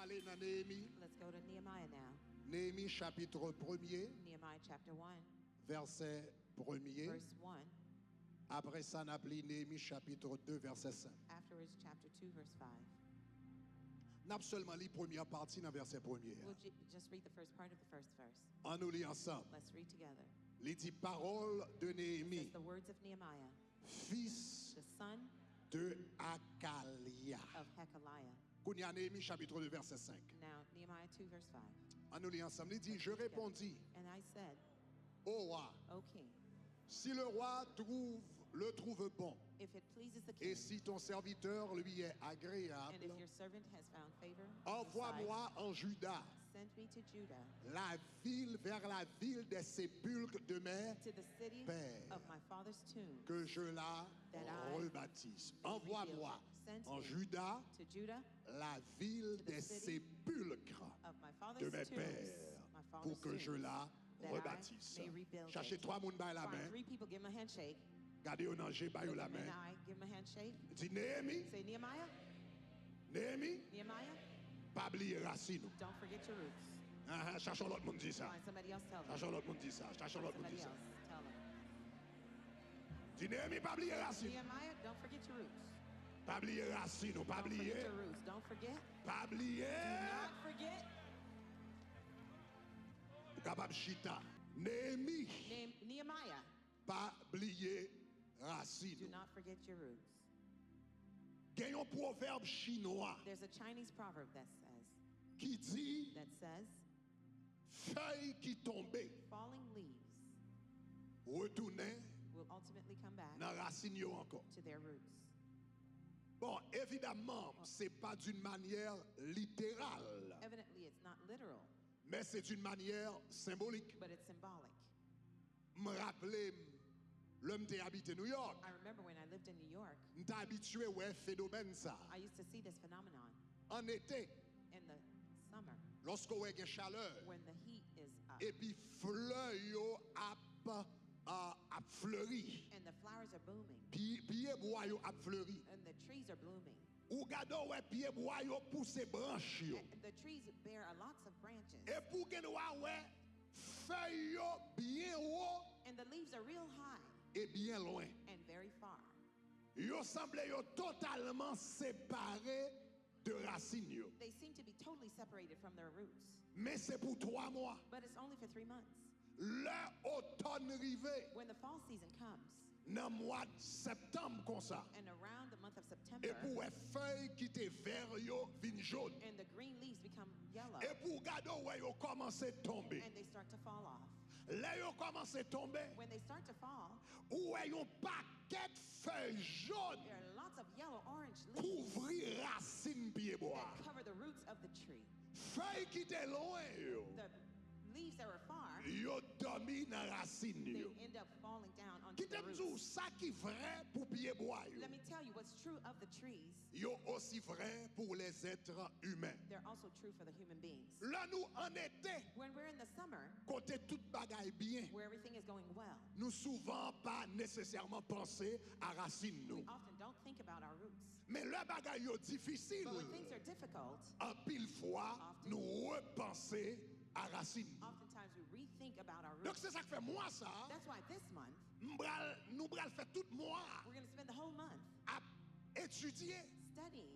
aller dans Neyemi. Let's go to Nehemiah now. Neyemi chapitre 1er, Nehemiah chapter 1, verset 1er. verse 1. Après ça, on appelle Neyemi chapitre 2, verset 5. Afterwards, chapter 2, verse 5. N'a seulement lu première partie dans verset 1er. We'll just read the first part of the first verse. On nous lit ensemble. Let's read together. Il dit parole de It says Neyemi, the words of Nehemiah, fils the son de Hakalia. of Hekeliah. Kounia Neyemi chapitre 2, verset 5. Now, Nehemiah 2, verse 5. On nous lit ensemble. Il dit, je répondis, And I said, ô roi, O king, si le roi le trouve bon, if it pleases the et king, si ton serviteur lui est and if agréable, your servant has found favor, envoie-moi en Juda, send me to Judah, vers la ville des sépulcres de mes to the city pères, of my father's tomb, que je la that I rebâtisse. Envoie-moi Send en me Juda, to Judah, la ville the des city sépulcres of my de father's mes tombs, pères, my pour father's que je tombs, la that rebâtisse. I may rebuild Cherchez it. 3 moun by la Find main. 3 people, give them a handshake. Gardez au danger, by la And main. I give them a handshake. Dis Neyemi, Say, Nehemiah, Neyemi, Nehemiah, pas Bliye Rasin. don't forget your roots. Cherchons l'autre monde dit ça. Find somebody else, tell them. Cherchons l'autre monde dit ça. Cherchons Find l'autre monde dit somebody ça. else, tell them. Dis Neyemi, pas Bliye Rasin. Nehemiah, don't forget your roots. Pas Bliye Rasin, ou pas Don't forget Bliye. your roots. Don't forget. Pas Bliye. Not forget. Kapab chita. Neyemi, Nehemiah, pas Bliye do Rasin. not forget your roots. Gen yon proverbe chinois There's a Chinese proverb that says, qui dit feuille qui tombe falling leaves retourner will ultimately come back dans racine yo encore. to their roots. Bon, évidemment, c'est pas d'une manière littérale, Evidently, it's not literal, mais c'est d'une manière symbolique. but it's symbolic. Me rappelle l'homme t'ai habité New York. I remember when I lived in New York, M'ta habitué ouais phénomène ça. I used to see this phenomenon En été, in the summer lorsque ouais gen chaleur when the heat is up et puis fleurs yo ap fleuri. and the flowers are booming Pied bois yo ap fleuri. and the trees are blooming. Ou gado ouais pied bois yo pousse branche yo. And the trees bear lots of branches Et pour gen ouais feuille yo bien haut and the leaves are real high et bien loin. and very far. Yo semble yo totalement séparé de racines yo. They seem to be totally separated from their roots, Mais c'est pour 3 mois. but it's only for 3 months. Le automne rivé When the fall season comes dans mois de septembre comme ça. and around the month of Et September pour les feuilles qui étaient vert yo vin jaune. and the green leaves become yellow Et pour gado ouais yo commencé tomber. and they start to fall off. Là yo commencé tomber. When they start to fall, Ouais yon paquet de feuilles jaunes there are lots of yellow orange leaves couvrir racine pied bois. that cover the roots of the tree. Feuilles qui étaient loin yo. The leaves that were far, Yo dormi dans racine they yo. end up falling down onto Qui the t'aime dire roots. ça qui vrai pour pied bois yo. Let me tell you what's true of the trees. Yo aussi vrai pour les êtres humains. They're also true for the human beings. Là nous en été When we're in the summer, côté toute bagaille bien. where everything is going well, Nous souvent pas nécessairement penser à racine we nous. often don't think about our roots. Mais le bagaille yo difficile. But when things are difficult, En pile fois nous repenser à racine. oftentimes we rethink about our Donc roots. c'est ça que fait moi ça. That's why this month, Nous bral fait tout mois we're going to spend the whole month à étudier studying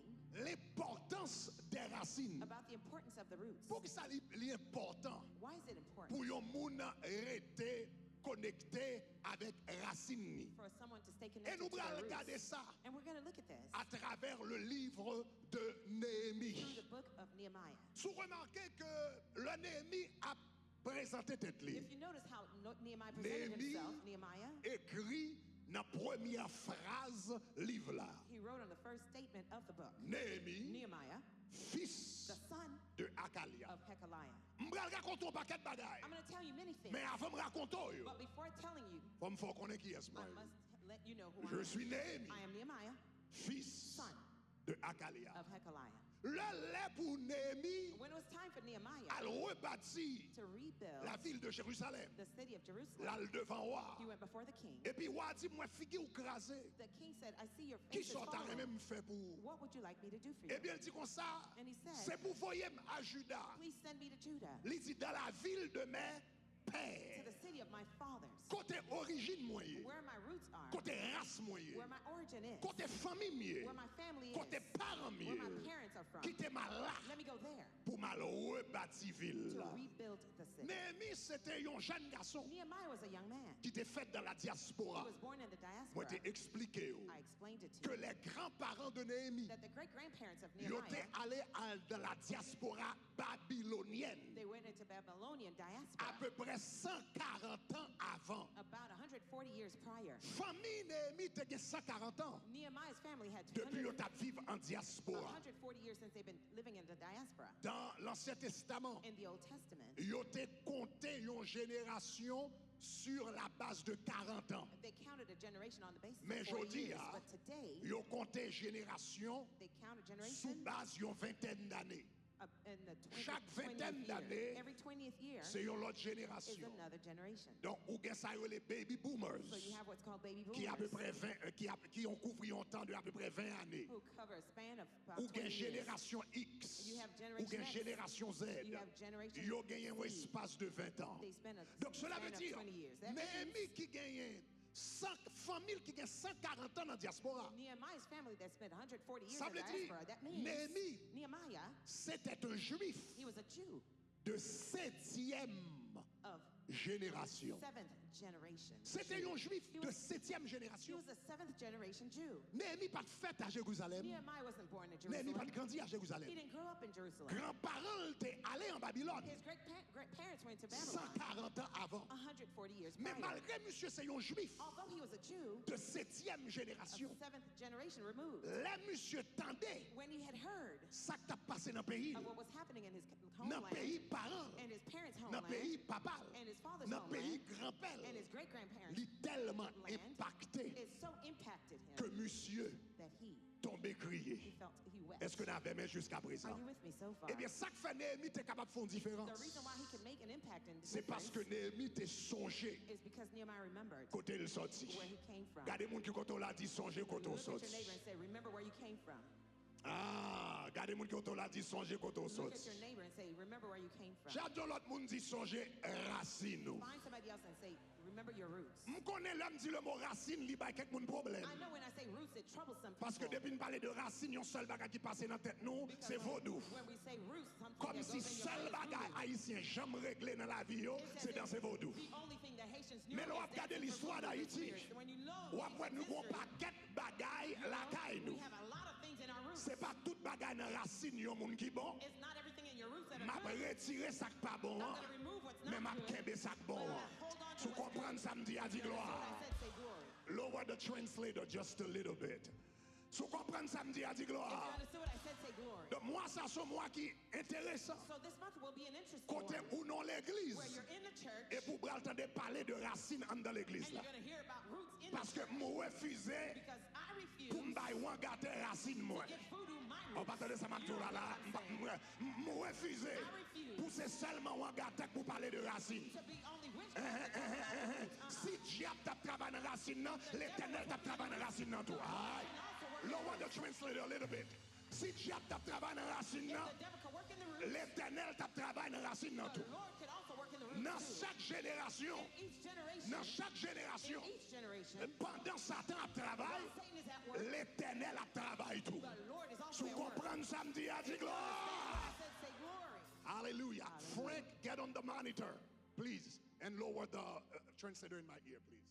l'importance des racines. about the importance of the roots. Pour que ça li important Why is it important pour yon moun rete connecté avec racine ni. for someone to stay Et connected nous to their allons regarder roots? ça And we're going to look at this à travers le livre de through Neyemi. the book of Nehemiah. Vous remarquez que le Neyemi a présenté tête li. If you notice how Nehemiah presented himself, Nehemiah, écrit dans la première phrase livre là. he wrote on the first statement of the book, Neyemi, Nehemiah, fils the son de Hakalia. of Hekeliah. M'bral raconter un paquet de bagailles. I'm going to tell you many things, Mais avant de raconter, but before telling you, faut me faire connaître qui est moi. I must let you know who Je I suis am. Neyemi, I am Nehemiah, fils son de Hakalia. of Hekeliah. Le lait pour Neyemi When it was time for pour Nehemiah à rebâtir to rebuild la ville de Jérusalem. the city of Jerusalem. Là, le devant roi. He went before the king. Et puis, roi dit, moi, figue ou crasé. The king said, I see your Qui face is sont à fallen. même fait pour. What would you like me to do for Eh you? bien, il dit comme ça, And he said, c'est pour voyer à Juda. please send me to Judah, Il dit, dans la ville de mes to pères. the city of my fathers, Côté origine moyen. where my roots are, Côté race moyen. where my origin is, Côté famille mieux. where my family Côté is, parents where my mieux. parents are from. Qui était mal là Let me go there pour mal rebâtir ville. to rebuild the city. Nehemi, c'était un jeune garçon Nehemiah was a young man. qui était fait dans la He diaspora. was born in the Moi, diaspora. t'ai expliqué I explained it to que you les grands-parents de Néhémie that the great-grandparents of ils étaient Nehemiah, allés dans la diaspora babylonienne they went into Babylonian à diaspora peu près 140 ans avant. about 140 years prior. Famille Néhémie était 140 ans Nehemiah's family had depuis qu'ils ont vécu en diaspora. 140 years since they've been living in the diaspora. Dans l'Ancien Testament, In the Old Testament, ils ont compté une génération sur la base de 40 ans. they counted a generation on the basis Mais of 40 aujourd'hui, years. But today, ils ont compté génération they count a sous generation base d'une vingtaine d'années. in the Chaque 20th vingtaine year. d'années, Every 20th year c'est une autre is génération. another generation. Donc, ou bien ça, les baby boomers, So you have what's called baby qui à peu boomers, près 20, qui ont couvert un temps de à peu près 20 années. who cover a span of Ou about bien 20 years. génération X, You have ou generation bien X. génération Z. You have generation Ils ont gagné un Z. espace de 20 ans. They spend a Donc, cela span veut of dire, 20 years. That Néhémie means qui gagne 100 familles qui gagnent 140 ans dans la diaspora, Nehemiah's family that spent 140 years ça in veut dire, diaspora. That means Néhémie, Nehemiah, c'était un juif he was a Jew de 7e of génération. 7th generation. C'était un juif He de was- 7e He génération. was a 7th generation Jew. Néhémie pas de fête à Jérusalem. Nehemiah wasn't born in Néhémie pas de Jerusalem. grandi à He Jérusalem. didn't grow up in Jerusalem. Grands-parents étaient allés en Babylone His great-parents went to Babylon 140 ans avant. 140 years Mais prior. malgré monsieur, c'est un juif Although he was a Jew de 7e of génération. 7th generation removed, Les monsieur tendait when he had heard ça qui a passé dans le pays, of what was happening in his dans le pays homeland parent, and his parents' dans le homeland pays papal, and his father's dans le pays homeland grand-père. and his great-grandparents' Il est tellement land, impacté it so impacted que him monsieur that he tombait crié. felt, he wept. Est-ce que nous avons aimé jusqu'à présent? Are you with me so far? Eh bien, ça que fait Néhémie était capable de faire une The différence. reason why he could make an impact and C'est parce que difference Néhémie était songé is because Nehemiah remembered côté le sorti. where he came from. Regardez les gens qui quand on l'a dit songer côté Look on at your sorti. neighbor and say, remember where you came from. Ah, regardez les gens qui quand on l'a dit songer côté on Look at sorti. your neighbor and say, remember where you came from. J'adore l'autre monde dit songer racine. Find somebody else and say, remember your roots. Je connais l'homme dit le mot racine, il y a quelques problème. I know when I say roots, it troubles some people. Parce que depuis nous parler de racine, il y a un seul bagage qui passe dans la tête nous, Because c'est vaudou. when we say roots, something Comme that si goes in your seul brain is bagage voodoo. haïtien jamais réglé dans la vie, It's as c'est dans if ces vaudou. The only thing that Haitians knew Mais là, on is va regarder dancing l'histoire for voodoo d'Haïti. spirits. When you know Ou après nous avons history, paquet bagaille la caille we nous. have a lot of things in our roots. C'est pas tout bagaille dans racine yon moun qui bon. It's not everything in your roots that M'a are good. retirer ça qui pas bon. I'm going to remove what's Mais m'a not good. kembe ça qui bon. But hold on to Tu what's comprends good. samedi à dit So gloire. I said, say glory. Lower the translator just a little bit. Tu comprends samedi à dit If you gloire. understood what I said, say glory. Donc moi ça c'est moi qui intéressant. So this month will be an interesting Côté one, ou non where l'église. you're in the church Et pour entendre parler de racines dans l'église and là. you're going to hear about roots in Parce the que church. moi refusé Because I refuse pour m'bailler ou gâter racine moi. to give voodoo my On roots. va attendre ça m'a You tout know là what là. I'm saying. Moi refusé. refuse. Pour c'est seulement ou gâter pour parler de racines. To be only witchcraft. Si diable t'a travaillé dans racine non, l'Éternel t'a travaillé dans racine non tout. Aïe. Lower the translator a little bit. Si diable t'a travaillé dans racine non, The devil can work in the roots. l'Éternel t'a travaillé dans racine non tout. The Lord can also work in the roots Dans too. chaque génération, Each generation. dans chaque génération, In each generation. pendant Satan a travaillé, Satan is at work. l'Éternel a travaillé tout. The Lord is also Tu at work. comprends samedi à dire gloire. I said, say glory. Hallelujah. Frank, get on the monitor, please, and lower the translator in my ear, please.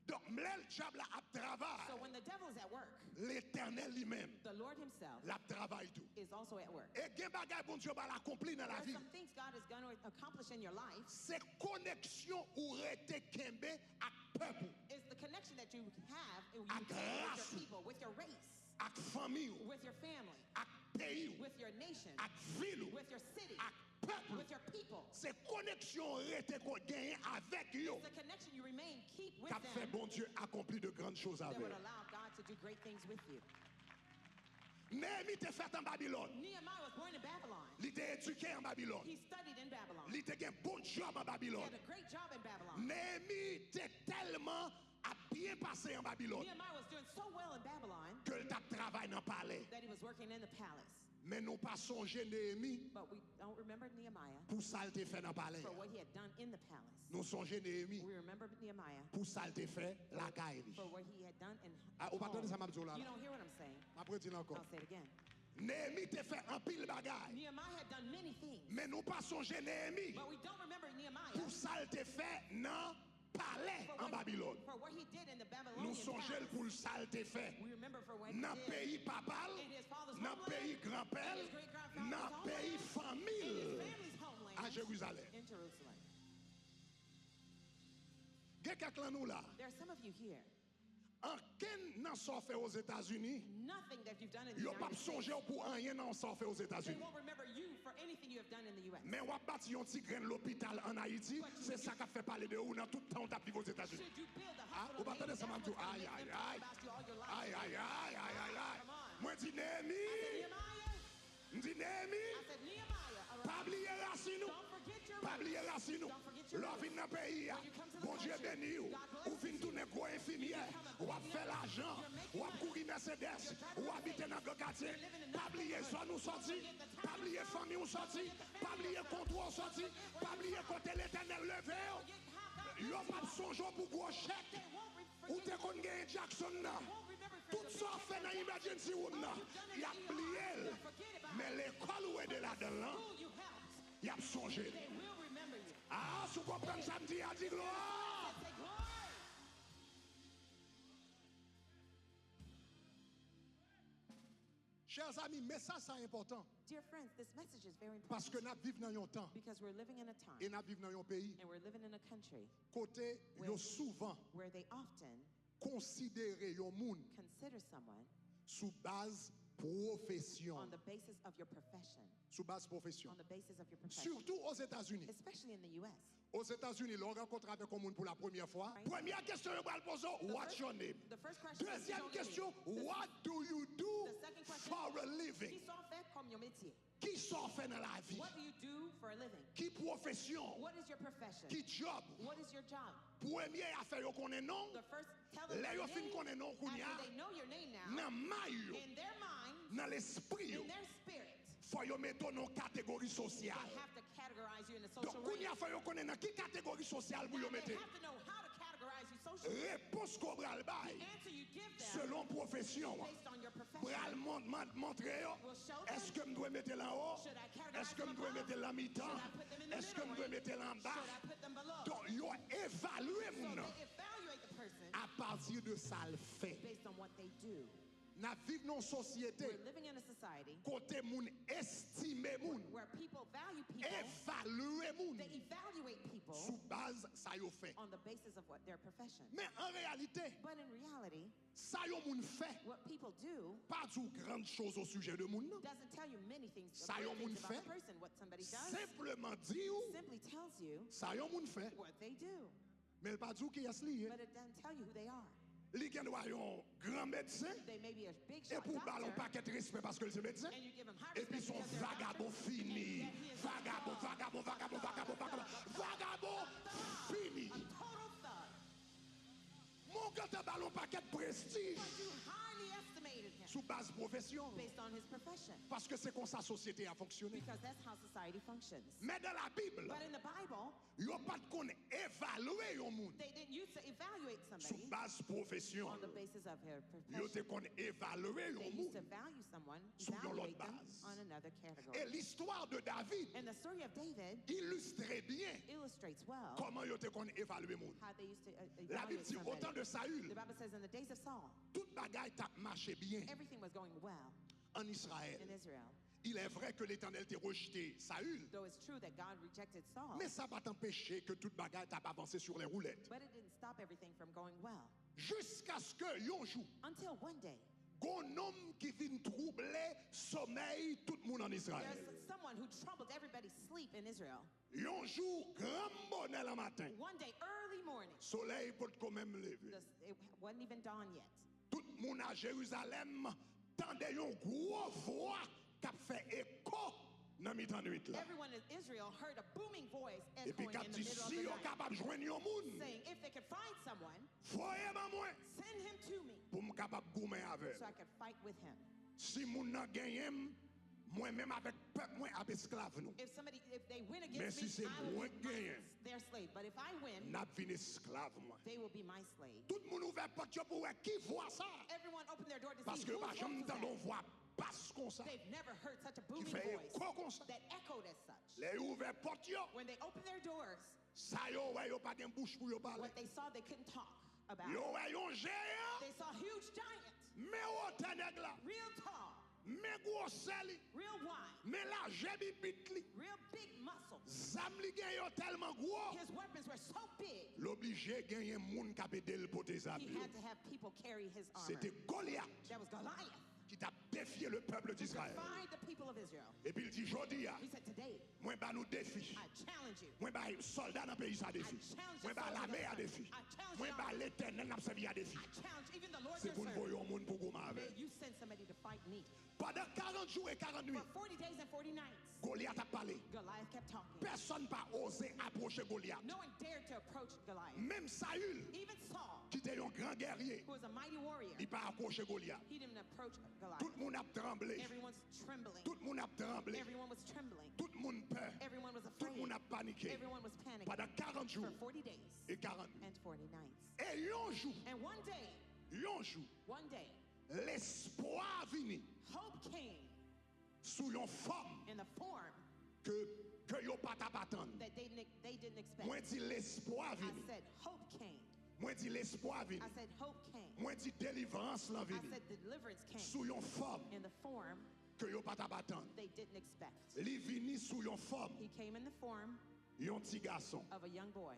Donc, le diable a So travaillé, when the devil is at work, l'Éternel lui-même the Lord himself l'a travaillé tout. is also at work. Et gen bagay bon Dieu va l'accomplir dans la There are vie. some things God is going to accomplish in your life. C'est connexion ou rete kembe ak peuple, Is the connection that you have with Ak race. your people, with your race, ak famille, with your family, ak pays, with your nation, ak ville, with your city, ak peuple. with your people. C'est connexion rete qu'on gagne avec yo. It's the connection you remain, keep with Qu'a fait them bon Dieu accomplir de grandes choses that avec. would allow God to do great things with you. Néhémie était fait en Babylone. Nehemiah was born in Babylon. Il était éduqué en Babylone. He studied in Babylon. Il était un bon job en He Babylone. had a great job in Babylon. Neyemi était tellement à bien passé en Babylone Nehemiah was doing so well in Babylon que le travail dans le palais. that he was working in the palace. Mais nous pas songer Neyemi But we don't remember Nehemiah pour ça il fait dans le palais. for what he had done in the palace. Nous songer Neyemi We remember Nehemiah pour ça il fait la caille. for what he had done in Ou pas entendre ça m'a home. dit là. You don't hear what I'm saying? Après dire encore. I'll say it again. Neyemi te fait un pile bagaille. Nehemiah had done many things, Mais nous pas songer Neyemi but we don't remember Nehemiah pour ça il fait dans palais en Babylone. for what he did in the Nous Babylonian songeons palace. pour ça il fait We remember for what he dans did pays papal, in his father's dans homeland, pays grand-père, in his great-grandfather's dans homeland, pays in his famille family's homeland à Jérusalem. in Jerusalem. Quelqu'un nous là, There are some of you here. en quel n'en sont fait aux États-Unis, Nothing that you've done in the yo pas United States. songer pour rien n'en sont fait aux They États-Unis. won't remember you for anything you have done in the U.S. Mais on va bâtir un petit grain de l'hôpital en Haïti, c'est ça qui fait parler de vous dans tout le temps on t'a aux États-Unis. Should you build a Ah, hospital vous pas in entendre Haiti, ça m'a that's dit what's gonna aïe make aïe them talk aïe. about you all your life. Aïe aïe aïe aïe aïe aïe. Come on. Moi dis Neyemi, Nehemiah, dis Neyemi, I said Nehemiah, all pas right? Bliye Rasin nous. Don't forget your Pas roots. Bliye Rasin nous. Don't forget your L'on roots. vient dans le pays, When you come to the bon Dieu country, béni ou. God bless Ou vient tourner gros infirmière, ou a fait l'argent, ou a courir Mercedes, ou habiter dans le quartier. Pas oublier ça nous sorti, pas oublier famille ou sorti, pas oublier comptoir sorti, pas oublier côté l'éternel levé. Yo pas songer pour gros chèque. Ou te kon gen Jackson là. Tout ça fait dans emergency room là. Il a plié. Mais l'école où est de là-dedans, Who you helped, il a songé. they will remember you. Ah, si vous comprenez samedi, a dit gloire. Say glory. Chers amis, mais ça c'est important. Dear friends, this message is very Parce que important nous vivons dans un temps because we're living in a time et nous vivons dans un pays and we're living in a country côté yo souvent where they often considéré un monde consider someone sous base profession, on the basis of your profession, sous base profession. on the basis of your profession, Surtout aux États-Unis. especially in the U.S. Aux États-Unis, l'on rencontre avec un monde pour la première fois. Right. Première question, on va le poser, what's your name? The first question is, Deuxième "What's your question, name?" what do you do The second question, for a living? qui sont fait comme your métier? Qui s'en fait dans la vie? What do you do for a living? Qui profession? What is your profession? Qui job? What is your job? Première affaire yo connaît non? The first, tell them Là your yo fin name. connaît non kounya. After they know your name now, Nan may yo, in their mind, nan l'esprit yo, in their spirit, faut yo mettre dans catégorie they sociale. have to categorize you in a Donc social range. kounya faut yo connaît dans qui catégorie sociale pour Now yo they mettre. have to know how to categorize you socially. Réponse qu'on bral bay The answer you give them selon profession. based on your Bral profession. montrer yo. Will show them. Est-ce que me dois mettre là haut? Should I categorize Est-ce que me them dois above? mettre là mi-temps? Should I put them in the Est-ce que me middle dois range? mettre là en bas? Should I put them below? Donc yo évaluer So moun they evaluate the person à partir de ça le fait. based on what they do. N'a vivre dans société We're living in a society côté moun estimer moun, where people value people, évaluer moun they evaluate people sous base ça yo fait. on the basis of what their profession. Mais en réalité, But in reality, ça yo moun fait what people do pas du grande chose au sujet de moun non. doesn't tell you many things, Ça great yon moun things about fait. the person. What somebody does Simplement dit ou simply tells you ça yo moun fait, what they do, mais il pas dit qui est lié. but it doesn't tell you who they are. Li gen doit yon grand médecin They may be a big et shot pour ballon doctor, paquet de respect parce que c'est médecin. and you give them high Et puis respect son because they're a vagabond doctor, fini. and yet he is a Vagabond, thug. vagabond, vagabond, vagabond, vagabond. Vagabond fini. A total thug. Mon gars te ballon paquet de prestige But you highly estimated him sous base profession. based on his profession, Parce que c'est comme ça la société a fonctionné. because that's how society functions. Mais dans la Bible, But in the Bible, yo pas de qu'on évaluer yon moun they didn't use to evaluate sous somebody base profession. on the basis of their Yo te profession. qu'on évaluer They yon used to moun. value someone, Sous yon evaluate l'autre them base. on another category. Et l'histoire de David And the story of David illustrait bien illustrates well comment yo te qu'on évaluer moun. how they used to La Bible evaluate dit au temps somebody. de Saül, The Bible says in the days of Saul, toute bagaille t'a marché bien everything was going well en Israël. in Israel. Il est vrai que l'Éternel t'a rejeté Saül, Though it's true that God rejected Saul, mais ça va t'empêcher que toute bagaille t'a pas avancé sur les roulettes. but it didn't stop everything from going well. Jusqu'à ce que yon jour, Until one day, gon homme qui vient troubler sommeil tout le monde en Israël. there's someone who troubled everybody's sleep in Israel. Yon jour, grand bonheur le matin. One day, early morning, Soleil peut quand même lever. it wasn't even dawn yet. Tout le monde à Jérusalem tendait une grosse voix qui a fait écho Nan mi tan nuit là. everyone in Israel heard a booming voice Et puis echoing quand in the tu middle of si the yo night, capable joindre yon moun, saying, if they could find someone, voyez ma moi send him to me pour me capable goumen avec. so I could fight with him. Si moun nan gagne moi même avec peuple moi ab esclave nous. If they win Mais against si me, c'est I will moi be gagne, their slave. But if I win, n'a vinn esclave moi. they will be my slave. Tout le monde ouvert porte pour voir qui voit ça. Everyone opened their door to Parce see que whose bah voice j'aime was dans that. on voit basse comme ça. They've never heard such a Qui booming fait voice écho comme ça. that echoed as such. Les ouvert porte yo. When they opened their doors, Ça yo ouais yo pas gen bouche pour yo parler. what they saw they couldn't talk about. Yo ouais yon géant. They saw huge giants, Mais au nèg là. real tall, Mais gros seli. real wide, Mais la jebi bitli. real big muscles. Zam li gen yo tellement gros. His weapons were so big, L'obligé gagner moun ka bedel pour tes he amis. had to have people carry his armor. C'était Goliat That was Goliath. qui t'a défié le peuple d'Israël. Find the people of Israel. Et puis il dit jodi a, He said, today, moi ba nous défi. I challenge you. Moi ba soldat dans pays ça défi. Moi ba l'armée à défi. Moi ba l'Éternel n'a servi à défi. I challenge even the Lord C'est your pour servant. voyer un monde pour gommer May avec. you send somebody to fight me. Pendant 40 jours et 40 nuits, For 40 days and 40 nights, Goliath a parlé. Goliath kept talking. Personne pas osé approcher Goliath. No one dared to approach Goliath. Même Saül, Even Saul, qui était un grand guerrier, who was a mighty warrior, il pas approché Goliath. he didn't approach Goliath. Tout le monde a tremblé. Everyone's trembling. Tout le monde a tremblé. Everyone was trembling. Tout le monde peur. Everyone was Tout le afraid. monde a paniqué. Everyone was panicking. Pendant 40 jours For 40 days et 40 nuits. and 40 nights. Et un jour, And one day, un jour, l'espoir vini hope came sous une forme in the form que yo pas t'attendre. that they didn't expect. Moi dit l'espoir I vini. said, hope came. Moi dit l'espoir vini. I said, hope came. Moi dit délivrance la I vini. said, deliverance came Sous une forme in the form que yo pas t'attendre. they didn't expect. Li vini sous une forme He came in the form yon petit garçon. of a young boy.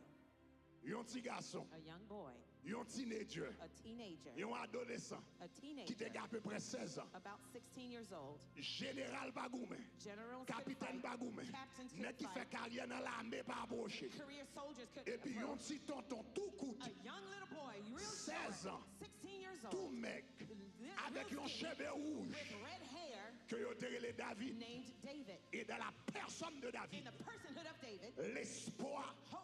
Yon petit garçon. A young boy. Yon teenager. A teenager. Yon adolescent. A Qui teenager. te à peu près 16 ans. About 16 years old. Général Bagoumen. Generals Capitaine couldn't fight. Bagoumen. Captains Nèg couldn't qui fait fight. carrière dans l'armée pas approché. Career soldiers couldn't Et puis yon approach. petit tonton tout coûte. A young little boy, real 16 short, ans. 16 years Tout old, mec avec real un skinny, cheveu rouge with red hair, que yo terele David named David. et dans la personne de In David the personhood of David, l'espoir hope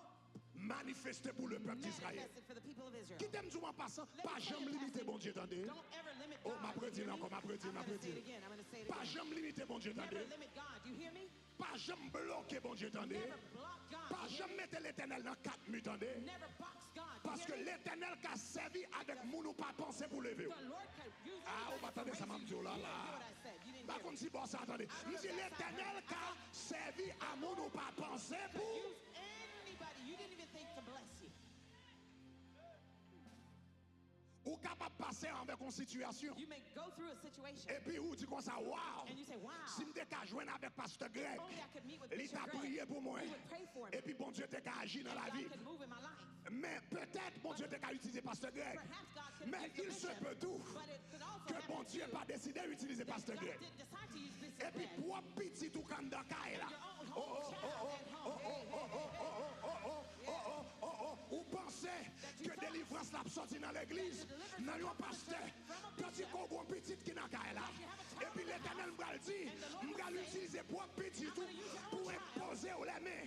manifesté pour le peuple d'Israël. manifested for the people of Israel. Qui t'aime tout en passant pas jamais limité bon Dieu attendez. Don't ever limit Oh God. m'a You prédit hear me? encore m'a prédit I'm m'a going to say it prédit. again. I'm going to say it Pas again. jamais limité bon Dieu Never attendez. limit God. You hear me? Pas jamais bloqué bon Dieu attendez. Never block God. Pas You hear jamais me? mettre l'éternel dans 4 minutes attendez. Never box God. You Parce que hear me? l'éternel qui a servi avec moun ou pas pensé pour lever. The Lord could use Ah, anybody on va attendre to ça raise m'a you. dit oh là You didn't là. hear what I said. You didn't Par hear contre me. si bon ça attendez. Il dit l'éternel qui a servi à moun ou pas pensé pour. Use anybody. You didn't even think to bless you. Ou capable de passer avec une situation. You may go through a situation Et puis ou dit comme ça, wow. and you say, wow, Si je t'ai joindre avec pasteur Greg, only I could meet with il Bishop t'a Greg. prié pour moi. He would pray for me. Et puis bon Dieu t'a agi dans la God vie. could move in my life. Mais peut-être bon Dieu t'a utilisé pasteur Greg. Perhaps God could Mais use the il se bishop, peut tout but it could also que happen bon to Dieu you pas décidé d'utiliser that pasteur God Greg. didn't decide to use Et Bishop puis Greg. pour petit tout comme dans Kaï là. Oh oh oh oh oh oh oh oh oh oh oh oh oh. Ou pensez que délivrance l'a sorti dans l'église, dans un pasteur, petit qu'on un petit qui n'a qu'à là. Et puis l'éternel m'a dit, m'a l'utiliser pour petit tout, pour imposer aux les mains.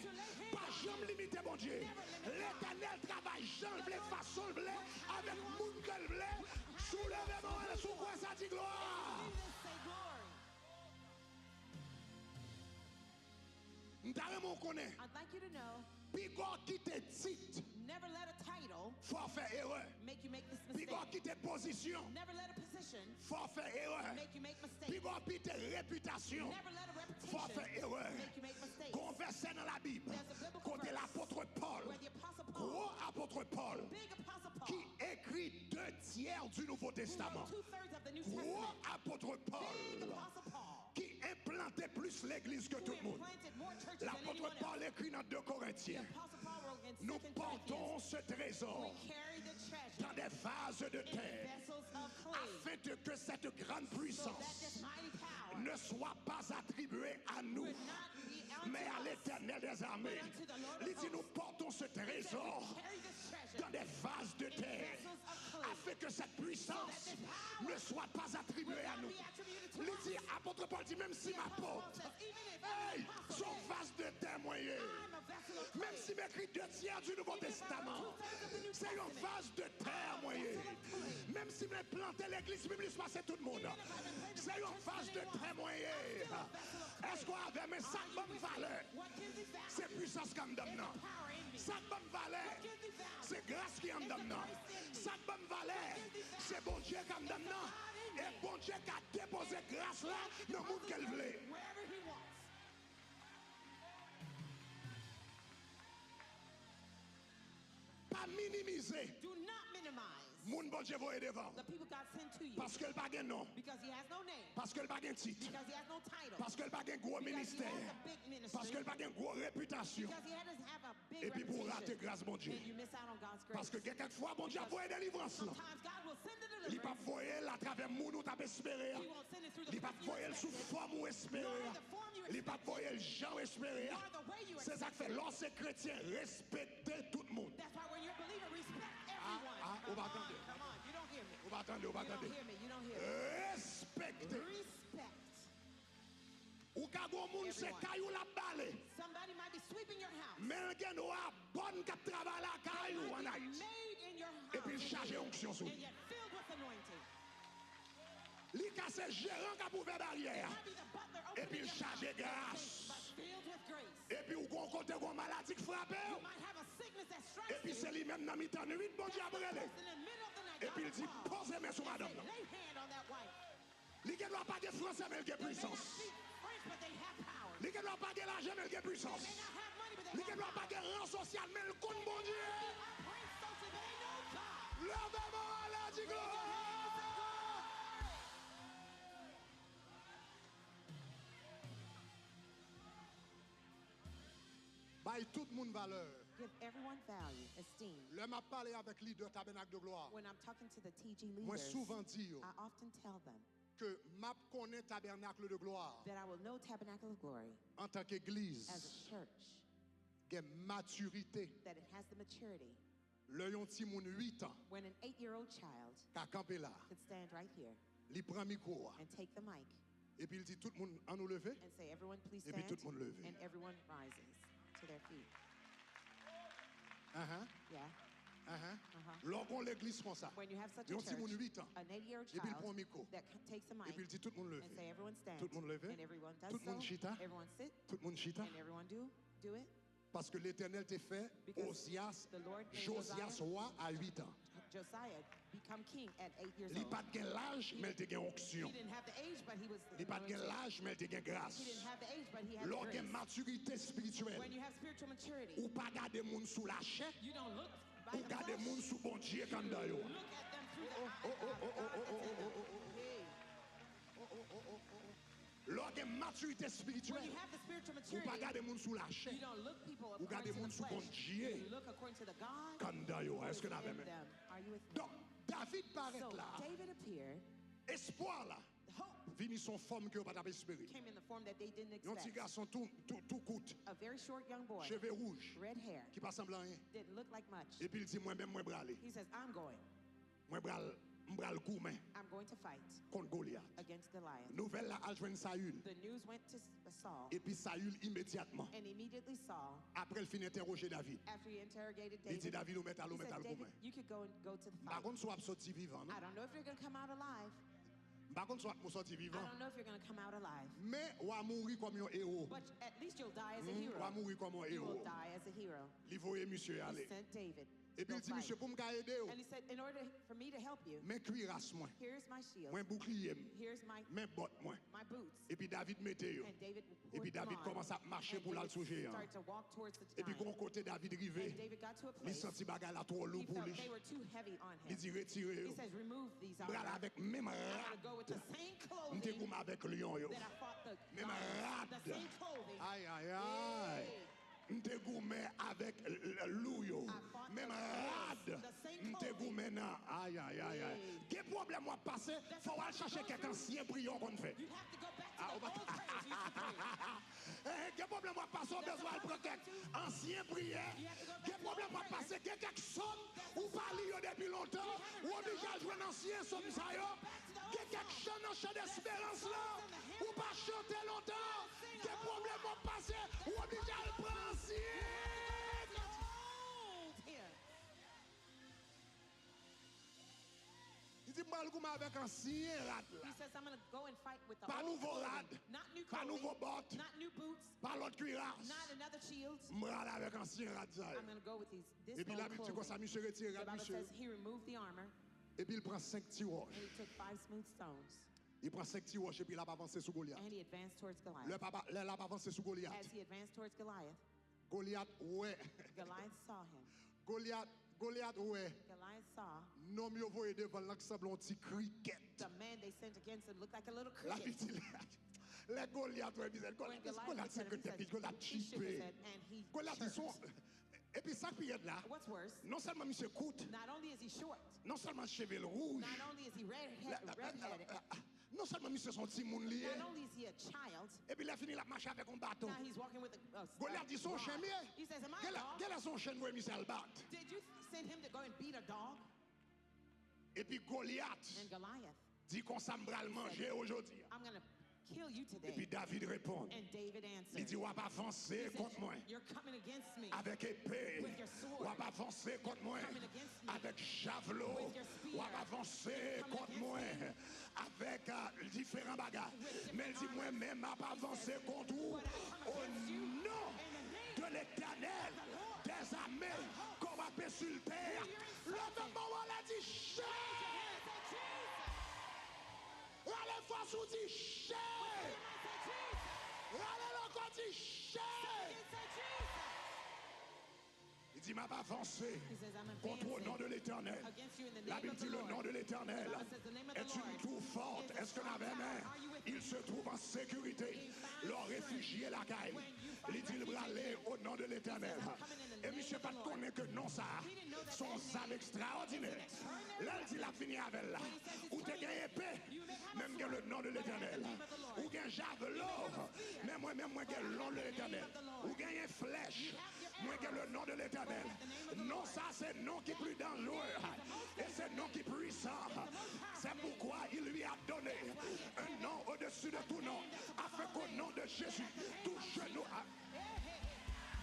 Pas jamais limité mon Dieu. L'éternel travaille jamais les façons blé avec moun que blé. Soulevez-moi, sous quoi ça dit gloire. Jesus say glory. M'taré mon connaît. I'd like you to know, Pigor qui te titre, never let a title faut faire erreur. make you make this mistake. Pigor qui te position, Never let a position faut faire erreur. make you make mistakes. Pigor qui te réputation, Never let a faut reputation faire erreur. make you make mistakes. Converser dans la Bible, There's a biblical côté verse l'apôtre Paul, where the Apostle Paul, gros apôtre Paul, big Apostle Paul, qui écrit 2/3 du Nouveau who Testament. wrote 2/3 of the New Gros Testament, apôtre big Paul, Apostle Paul, qui implantait plus l'église que who tout le monde. implanted more churches than L'apôtre anyone else. Paul écrit dans 2 The Corinthiens. Apostle Paul wrote in 2 Nous Corinthians, portons ce trésor we carry the dans treasure des vases de in terre vessels of clay, afin que cette grande so that puissance this mighty power ne soit pas attribuée à nous, would not be unto mais à us, l'éternel des armées. but unto the Lord of Il dit, nous hosts. portons ce He said, trésor we carry this treasure dans des vases de in terre vessels of clay, afin que cette puissance so that this power ne soit pas attribuée will à not nous. be attributed to Il us. dit, apôtre L'apôtre Paul dit, même si ma porte, hey, son vase de témoigner, même si m'écrit 2/3 du Nouveau Testament, c'est un vase de témoigner. Même si me planter l'église, même se passer tout le monde, c'est un vase de témoigner. Est-ce qu'on avait, mais ça bonne valeur, c'est puissance qui me donne. Ça bonne valeur, c'est grâce qui me donne. Ça bonne valeur, c'est bon Dieu qui me donne. Et bon Dieu qui a déposé grâce là dans le monde qu'elle voulait. Pas minimiser. Do not minimize Moun bon Dieu voye devant. the people God sent to you. Parce qu'elle n'a pas de nom. Because he has no name. Parce qu'elle n'a pas de titre. Because he has no title. Parce qu'elle n'a pas de gros Because he ministère. has a big ministry. Parce qu'elle n'a pas de grosse réputation. Because he doesn't have a big Et puis pour reputation. rater grâce mon Dieu. And you miss out on God's grace. Parce que quelquefois bon Dieu a voyé délivrance là. Sometimes God will send the Il pas deliverance. voyer à travers moun ou t'a espéré. He won't send it through the Il pas person you voyer sous expected. forme ou espéré. Il pas voyer le genre espéré. Nor the way you C'est ça expected. que fait lorsque chrétien respecter tout le monde. That's why when you're a believer, respect everyone. on va attendre. Come on, you don't hear me. On va attendre, on va You don't attendre. hear me, you don't hear me. Respecter. Respect. Ou ka gon moun se kayou la balé. Somebody might be sweeping your house. Mais gen ou a bonne k'ap travail la kayou en Might be Haïti. made in your Et puis il house. charge onction sur And lui. yet filled with anointing. Li ka se gérant k'ap ouvert barrière. Might be the butler Et opening puis il your charge house, grâce. but filled with grace. Et puis ou gon côté gon maladie qui frappe. You might have a sickness that strikes Et puis c'est you. lui-même dans mi-temps nuit bon Dieu a brûlé. In the middle of the night, Et puis il God dit will call. posez main sur madame. Say, lay hand on that wife. Li gen doit pas de français mais il gen They may not puissance. speak French, but they have power. Li gen doit pas de l'argent mais il gen They puissance. may not have money, but they Li have gen doit pas power. de rang social mais il compte bon Dieu. They are prince social, but they know God. Levez-moi à la dit gloire. Bail tout le monde valeur. Give everyone value, esteem. Le m'a parlé avec leader Tabenak de Glwa. When I'm talking to the TG Moi leaders, souvent dit yo, I often tell them que m'a connaît Tabernacle de Gloire that I will know Tabernacle of Glory en tant as qu'église, a church, gen maturité. that it has the maturity. Le yon ti moun 8 ans When an 8-year-old child ka campé là, could stand right here li prend micro and take the mic et puis il dit tout le monde en nous lever. and say, everyone please Et puis stand, tout le monde levé. and everyone rises to their feet. Yeah. Lorsqu'on l'église comme ça, When you have such a yon ti moun church, 8 ans an 8-year-old et puis il prend micro child that takes the et mic puis il dit tout le monde and levé. say, everyone stand, Tout le monde levé. and everyone does Tout le monde so, chita. everyone sit, Tout le monde chita and everyone do it. parce que l'Éternel t'a fait Because Osias, the Lord made Josias roi à 8 ans. Josiah become king at 8 years Il old. pas de l'âge mais il te gen He onction. didn't have the age, but he was Il pas de anointed. l'âge mais il te gen He didn't grâce. have the age, but he had Lorsqu'il y a grace. maturité When spirituelle, you have spiritual maturity, ou pas garder moun sous la chair, you don't look by ou the garder moun flesh. sous bon Dieu comme dans yo. Look at them through the eyes of God that's in them. Hey. Lorsqu'il y a maturité When spirituelle, you have the spiritual ou pas maturity, garder moun sous la chair, you don't look people ou garder according to moun the sous bon flesh. Dieu You look according to the God comme dans yo. who Est-ce is que nous avons in même? them. Are you with me? Donc, David paraît So là. David appeared. Espoir là, Hope vini son forme que vous pas espéré. came in the form that they didn't Un petit expect. garçon tout coûte, A very short young boy, cheveux rouges, red hair, qui pas semble rien. didn't look like much. Et puis il dit moi-même moi braler. He says, I'm going. M'bral gourmet I'm going to fight contre Goliat. against Goliath. Nouvelle là al joindre Saül. The news went to Saul, Et puis Saül immédiatement and immediately Saul, après il finit interroger David. after he interrogated Il dit David, David ou mettre à l'eau he mettre à said, l'eau David, gourmet. you could go to the Par fight. contre soit sorti vivant. Non? I don't know if you're going to come out alive. Par contre soit sorti I vivant. don't know if you're going to come out alive. Mais ou a mourir comme un héros. But at least you'll die as a Ou a hero. mourir comme un You will héros. die as a hero. Il voyait monsieur He aller. sent David. Et puis il dit monsieur pour me aider. And he said, in order for me to help you, Mais cuirasse moi. here's my shield. Moi bouclier. Here's my Mais botte moi. boots. Et puis David mettait yo. And David Et puis put them David on. commence à marcher And pour l'aller David sous géant. started to walk towards the Et puis giant. quand côté David arrivé, And David got to a il place. sentit bagarre là trop lourd He pour felt lui. they were too heavy on Il him. dit retirez. He says, remove these Bral armor. avec même I'm going to go with the rade. same M'te clothing goum avec lion yo. that I fought the Même lions. The rade. same clothing. Aïe aïe aïe. M'te goumé avec loup yo. Même rade. M'te goumé nan. Aïe aïe aïe aïe. Quel problème moi passé? Faut aller chercher quelqu'un ancien prion qu'on fait. You have to go back Ah, to on the va- old prayers you used to pray. Quel problème moi passer? On besoin de prendre ancien prière. Quel problème moi passer? Quelqu'un qui sonne ou pas lire depuis longtemps ou obligé à jouer un ancien somme ça yo. Quelqu'un qui chante un chant d'espérance là. ou pas chanter longtemps, des problèmes vont passer, ou obligé à le prendre. Il dit, moi, je avec ancien rad là. He says, I'm going to go and fight with the Pas old nouveau clothing, rad, not new pas clothing, nouveau bottes, not new boots, pas l'autre cuirasse. not another shield. Moi, avec ancien rad ça. I'm going to go with this Et puis là, old tu vois ça, clothing. monsieur retire The rad, Bible monsieur. says he removed the armor Et puis il prend 5 petits roches. and he took 5 smooth stones Il prend 5 petits roches et puis il a avancé sur Goliat. and he advanced towards Goliath. Il a avancé sur Goliat. As he advanced towards Goliath, Goliat, ouais. Goliath saw him. Goliat, ouais. Goliath saw Non, mieux voyez devant là qui semble un petit cricket. the man they sent against him looked like a little La cricket. petite, les Goliath, ouais, Goliath, c'est que t'es Goliath He shook his chippé. head and he Goliath, ils sont. jerked. Et puis ça qui est là, What's worse, non seulement monsieur coûte, not only is he short, non seulement cheveux rouge, not only is he redheaded, non seulement monsieur son petit moun lié, not only is he a child, et puis il a fini la marche avec un bâton. now he's walking with a Goliath dit son rod. chien mieux. He says, am I a dog? Quel est son chien pour monsieur le battre? Did you send him to go and beat a dog? Et puis Goliath And Goliath dit qu'on s'embra le manger aujourd'hui. I'm going to kill you Et puis today. David répond, And David il answered, dit, on va avancer he said, contre moi. you're coming against me Avec épée, with your sword. on va avancer contre moi. Coming against me Avec javelot, with your spear. on va avancer Coming contre against moi. me. Avec différents bagages. With Mais il dit, different moi-même, on va avancer contre vous. But I come Au against you nom in the name de l'Éternel, of the Lord. des armées, qu'on va paix sur le terre. You're Le moment où on a dit, chien! Allez, face ou dit, chien! Allez, encore dit, chien! Il dit, m'a pas avancé He says, I'm contre au nom advancing de l'Éternel. against you in the La name Bible of dit the le Lord. nom de l'Éternel The Bible says the name of the est une Lord tour forte. is a Est-ce que strong l'avait tower. main? Are you with Il me? se trouve en sécurité. He found Leurs strength. réfugiés la caille. When you find Il dit le refuge in aller him. au nom de l'Éternel. He says, I'm coming in the Et name monsieur of pas the de Lord. connaître que non ça. He didn't know that Son that zame name extraordinaire. is an extraordinary Là, il dit la fini avec là. When he says he's Ou t'es coming, gagné épée. you may have a Même que le sword, nom de but have the l'Éternel. name of the Lord. Ou gain javelot. You may have a spear, Mais moi-même, moi, que le nom de have the l'Éternel. name of the Lord. Ou gain une flèche. You have your Moi, que le nom de l'Éternel. but have the name of the Non, Lord. ça, c'est le nom qui est plus dangereux. Et c'est le nom qui est puissant. C'est pourquoi il lui a donné un nom au-dessus de tout nom. Afin qu'au nom de Jésus, tout genou.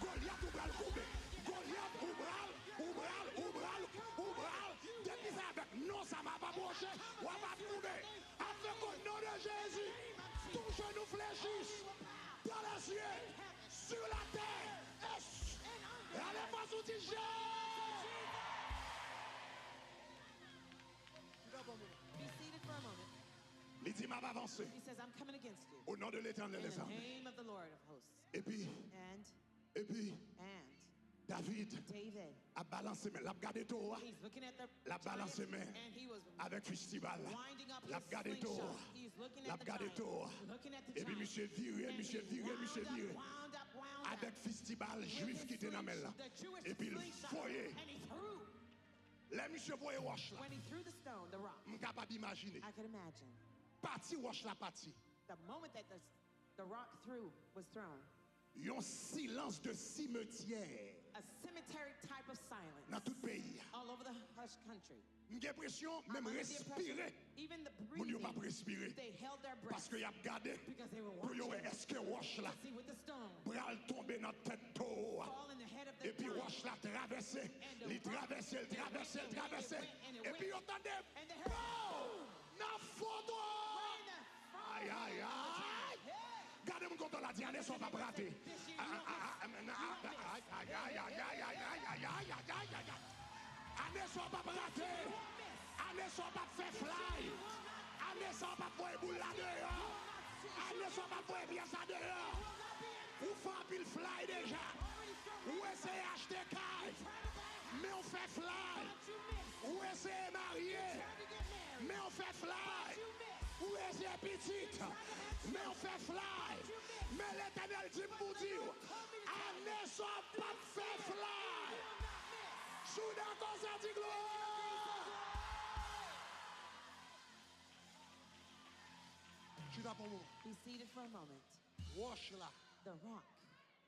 Goliath ou bral couper. Goliath ou bral. Depuis ça avec non, ça m'a pas broché. On va trouver. Afin qu'au nom de Jésus, tout genou fléchisse. Dans les cieux, sur la terre. Allez, pas sous Jésus. Be seated for a moment. Il dit m'a avancé. He says, I'm coming against you. Au nom de l'Éternel In des the armées. name of the Lord of hosts. Et puis, And David David, a balancé, mais l'a gardé tout. he's looking at the La balance giant, main and he was avec festival. winding up La his gardé tout. slingshot. He's looking La at the gardé giant, tout. looking at the Et puis giant. monsieur viré, And monsieur he viré, monsieur wound viré. up, wound up. Avec festival With juif his qui était dans la main là. the Jewish Et puis il slingshot, foyait. and he threw. Là, monsieur voyait wash là. When he threw the stone, the rock, Je suis capable d'imaginer. I could imagine Parti wash la partie. the moment that the rock was thrown, Un silence de cimetière a cemetery type of silence dans tout le pays. all over the hush country. J'ai l'impression, même I'm under the impression, respirer, even the mon Dieu pas breathing, respirer. they held their Parce breath qu'il a gardé. because they were Pour yo, watching est-ce que wash là, to see with the stone bral tomber dans tête tout. fall in the head of the Et puis giant. wash la traversé. Il traversé. Et puis entendez, And they heard boum, dans photo. right in the front Aïe, aïe, aïe. Gardez mon compte la dit, allez, sont pas ratés. Allez, sont pas ratés. Allez, sont pas fait fly. Allez, sont pas pour boule là dehors. Allez, sont pas pour bien ça dehors. Ou fait pile fly déjà. Ou essayez acheter caille. Mais on fait fly. Ou essayez marier. Mais on fait fly. Ou essayez petite. Mais on fait fly. Mais l'Éternel dit pour dire, allez, sont pas fait fly. Soudain, concert de gloire. Je suis là pour vous. Be seated for a moment. Wash là. The rock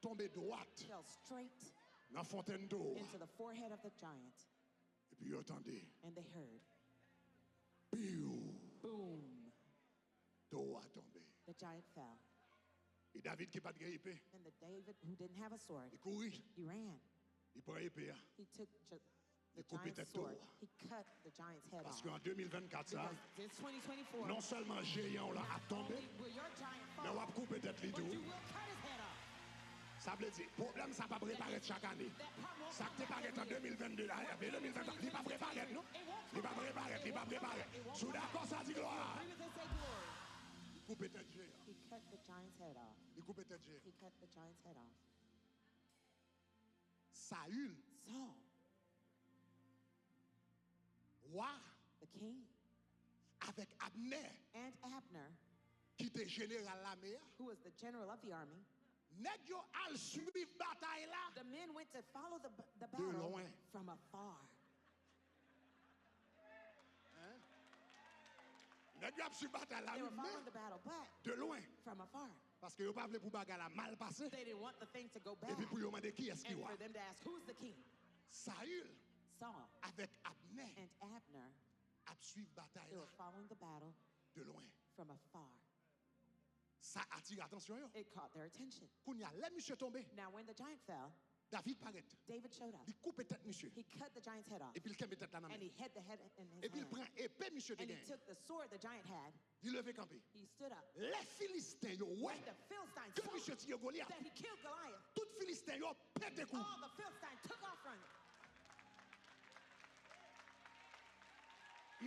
Tomber droite fell straight dans la fontaine d'eau. into the forehead of the giant, Et puis, attendez. and they heard, Piou. boom. D'eau a tombé. The giant fell. Et David qui pas de épée. And the David who didn't have a sword, Il courit. he ran. Il prend épée. He took the coupé giant's tête sword. d'eau. He cut the giant's head Parce off. qu'en 2024, ça, Because it's 2024. non seulement géant là a tombé, Only will your giant mais on fall, va couper tête li but you tout. will cut his head off. Ça veut dire, problème, ça va préparer chaque année. Ça qui préparé en 2022, là, mais 2023, il n'est pas préparé, non? Il n'est pas préparé, il n'est pas préparé. Sous d'accord, ça dit gloire. Agree with this, say glory. Il coupe tête géant. He cut the giant's head off. Il coupe tête géant. He cut the giant's head off. Saül, Saul, roi, the king, avec Abner, and Abner, qui était général l'armée, who was the general of the army, nèg yo al suivre bataille là. the men went to follow the De battle loin. from afar. Nèg yo a suivre bataille là, They were mais following the battle, but de loin. from afar. Parce que yo pas voulu pour bagarre la mal passé. They didn't want the thing to go Et bad. puis pour yo demander qui est-ce qui And roi. for them to ask, who's the king? Saül Saul avec Abner and Abner, a suivre bataille they là were following the battle de loin. from afar. Ça attire attention yo. It caught their attention. Kounya, les monsieur tombé, Now, when the giant fell, David paraît. David showed up. Il coupe tête monsieur. He cut the giant's head off, Et puis il kembe tête là dans and main. he hid the head in Et his puis il hand. prend épée monsieur de And he gain. took the sword the giant had. Il leve campé. He stood up. Les Philistins yo ouais. The Philistines Que saw monsieur tire Goliat. that he killed Goliath. Tout Philistin yo pète coup. All the Philistines took off running.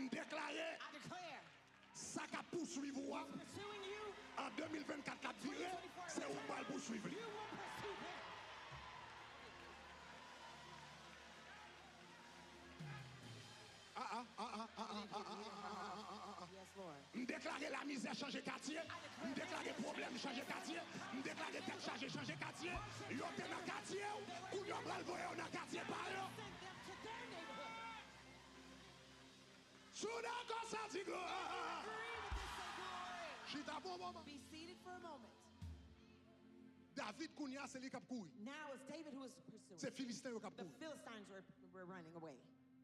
Déclaré I declare, ça qu'a poursuivre roi pursuing you, en 2024 la tiré, c'est où va le poursuivre. you will pursue him. Yes, Lord. Déclarer la misère changer quartier, déclarer problème changer quartier, déclarer tête changer quartier. Yo t'es dans quartier ou yo pral voyer dans quartier par yo. Send them to their neighborhood. Soudain comme ça dit gloire. Agree with this, say glory. Chita bon moment. Be seated for a moment. David Kounia c'est lui qui a couru. Now it's David who is pursuing. C'est Philistin qui a The couru. Philistines were running away.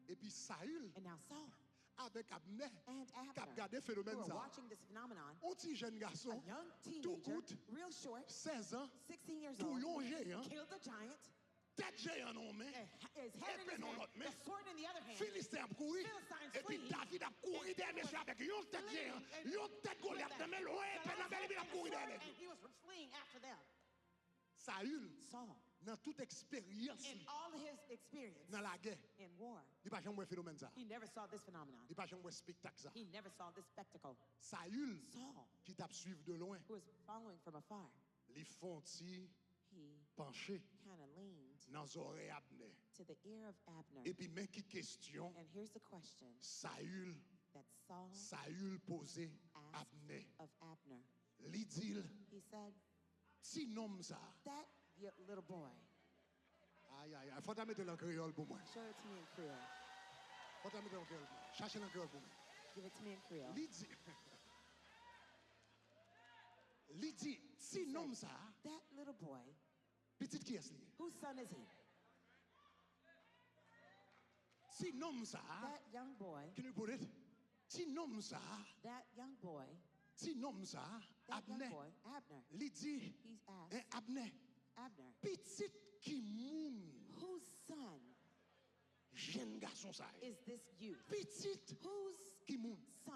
Et puis Saül And now Saul avec Abner and qui a Abner, regardé who phénomène are ça. watching this phenomenon, Un petit jeune garçon, a young tout teenager, court, real short, 16 ans, 16 years tout old, yon géant, killed the giant, tête géant en main, his head in épée his dans hand, l'autre main. the sword in the other hand. Philistin a couru, Philistines et puis flee. David a couru derrière monsieur avec une tête géant, une tête Goliath, mais loin, épée dans la il a couru derrière. And he was fleeing after them. Saül, Saul, dans toute expérience, in all his experience dans la guerre, in war, il n'a pas jamais vu phénomène ça. he never saw this phenomenon. Il n'a pas jamais vu spectacle ça. He never saw this spectacle. Saül, Saul, qui t'a suivi de loin, who was following from afar, les fonti he penché kind of leaned dans les oreilles Abner. to the ear of Abner. Et puis même qui question, And here's the question Saül that Saul posé asked Abner. of Abner. Li dit, He said, si nom ça. that little boy, Aïe, aïe, aïe. Faut t'en mettre en créole pour moi. show it to me in Creole. Faut t'en mettre en créole pour moi. Cherchez en créole pour moi. Give it to me in Creole. Li dit, si He nom said, ça, that little boy, petit qui est-ce li? whose son is he? Si nom ça, That young boy, can you put it? Si nom ça, that young boy, si nom ça, that young Abner. boy, Abner, Li dit, he's asked, Abner, Abner, petit qui moun, whose son jeune garçon ça. is this youth? Petit Whose qui moun. son?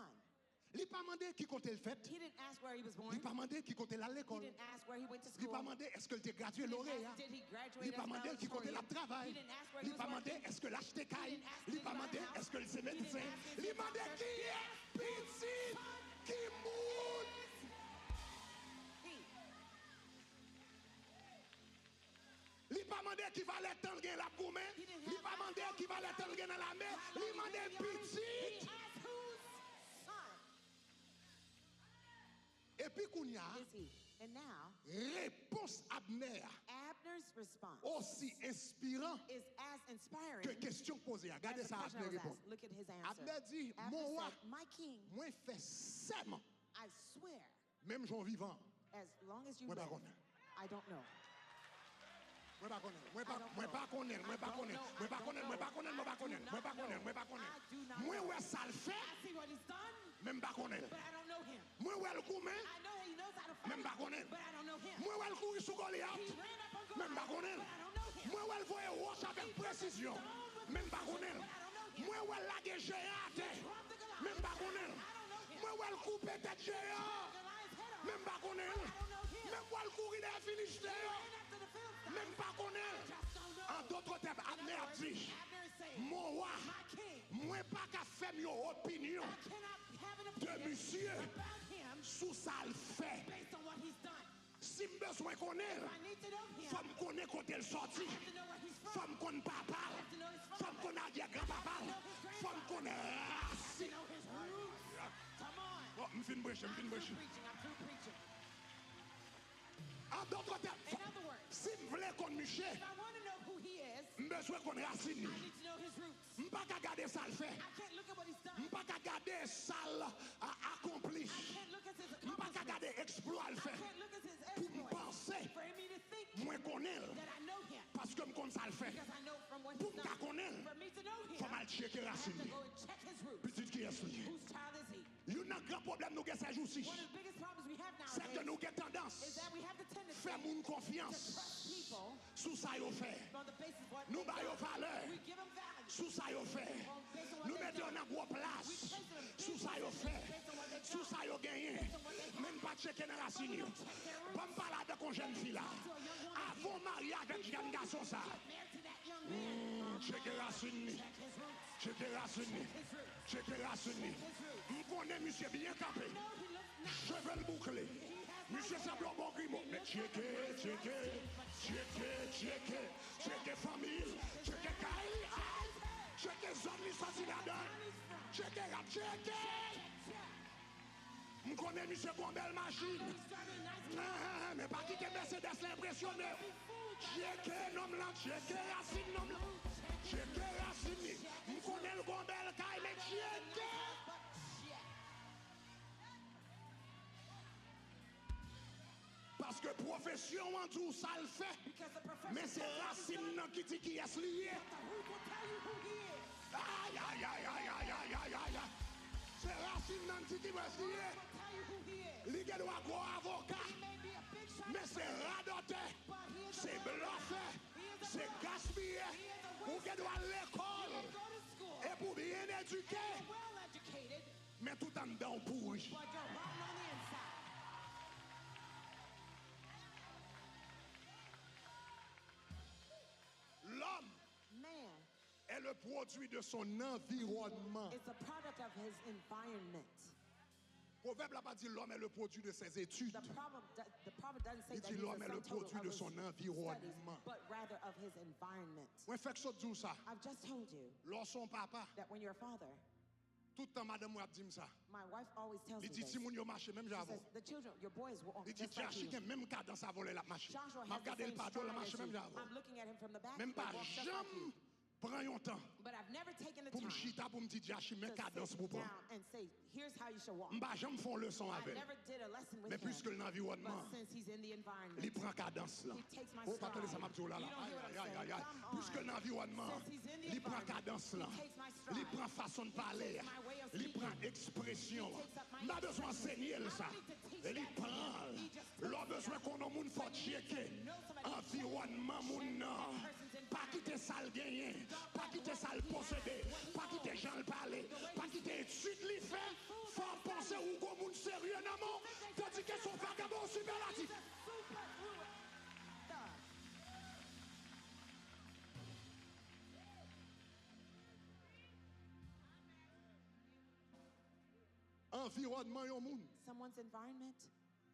Li pas demandé qui comptait le fait. He didn't ask where he was Li born. pas demandé qui comptait à He l'école. didn't ask where he went to Li school. pas demandé est-ce que t'es gradué He didn't lauréat. ask, did he graduate Li pas as demandé qui comptait la travail. He didn't ask where he Li was pas demandé working. est-ce que l'acheter He caille. didn't ask Li did he pas buy a demandé house. est-ce que c'est He didn't médecin. ask, is Li he demandé doctor. qui est petit qui moun. He Li pas demandé qui va les temps gain la gourmet. He didn't Li have pas demandé qui va les temps gain dans la mer. Li demandé He petit. asked whose son Et puis kounya, is he? And now, réponse Abner Abner's response aussi inspirant is as inspiring que question posée. Regardez as the ça question I Abner was répond. asked. Look at his answer. Abner dit, Abner mon roi, said, my king, moi fait serment, I swear, même Jean vivant. as long as you Moi, live, pas connais. I don't know. Moi pas connaître. Moi pas connaître. Moi ouais ça le fait. Même pas connaître. Moi ouais le coup même pas connaître. Moi ouais le courir sous Goliat. Même pas connaître. Moi ouais le voyer roche avec précision. Même pas connaître. Moi ouais la géante. Même pas connaître. Moi ouais le couper tête géant. Même pas connaître. Même ouais le courir des Philistins. Même pas connaître. En d'autres termes, Abner dit, mon roi, moi pas qu'à faire une opinion de monsieur sous ça le fait. Si je besoin connaître, faut me connaître quand elle sorti. Faut me connaître papa. Faut me connaître grand-papa. Faut me connaître Racine. Oh, je finis de brèche. En d'autres termes, si je voulais qu'on me cherche, je besoin qu'on racine. Je ne peux pas garder ça le fait. Je ne peux pas garder ça accompli. Je ne peux pas garder exploit le fait. Pour me penser, moi connais. Parce que je connais ça le fait. Pour me connaître, il faut mal checker racine. Petite qui est-ce? Il y a un grand problème nous avons ces jours-ci. C'est que nous avons tendance à faire mon confiance sous ça qu'on fait. Nous avons valeur sous ça qu'on fait. Nous mettons en gros place sous ça qu'on fait. Sous ça qu'on gagne. Même pas checker dans la racine. Pas me parler de con jeune fille là. Avant mariage avec jeune garçon ça. Checker racine. Checker racine. Checker racine. Je connais monsieur bien campé. Je veux le boucler. Monsieur Sablon bon grimo. Mais checker famille. Checker Kaili. Checker zone qui sorti là-dedans. Checker. Je connais monsieur bon belle machine. Mais pas qui est Mercedes l'impressionné. Checker nom là. Checker racine nom là. Checker racine. Je connais le bon belle caille. Mais checker. Parce que profession en tout ça le fait. Mais c'est racine qui dit qui est lié. Aïe. C'est racine qui dit qui est lié. Il doit avoir avocat. Mais c'est radoté. C'est bluffé. C'est gaspillé. Ou qui doit à l'école. Et pour bien éduquer. Mais tout en dedans pourri. L'homme est le produit de son environnement. It's a product of his environment. Proverbe n'a pas dit l'homme est le produit de ses études. The proverb doesn't say Il that dit he's l'homme the est le sum total produit of de his son studies, environnement. but rather of his environment. Moi, fait que ça dit ça. I've just told you Lorsqu'on papa, that when you're a father, tout le temps madame m'a dit ça. my wife always tells me Il dit this. si mon yo marché même She j'avais. says, the children, your boys will Il dit just like you. Joshua même cadence à voler la machine. Joshua M'a has the regardé le same pato la stride marche as même you. j'avais. I'm looking at him from the back. Même He pas walks just like you. jamais prend un temps But I've never taken the pour me time chita pour me dire Joshua mais to cadence sit pour prendre. down and say, here's how you should walk. M'ba jamais font leçon I avec. never did a lesson with Mais him. puisque l'environnement But since he's in the environment, il prend cadence là. he takes my Oh, pas stride. ça m'a dit là. You don't hear what I'm saying? Come on. Puisque l'environnement, Since he's in the il prend environment, cadence là. he takes my stride. Il prend façon de parler. takes my way of Il prend speaking. expression. He takes up my N'a besoin d'enseigner ça. I don't need to teach Il that to prend. him. He just L'on besoin qu'on a moun faut checker. Environnement moun nan. Pas quitter ça le gagner. Pas quitter ça le posséder. Pas quitter gens le parler. Pas quitter étude li fait. Faut penser ou go moun sérieux nan mon. Tandis que son vagabond superlatif. Environnement yon moun Someone's environment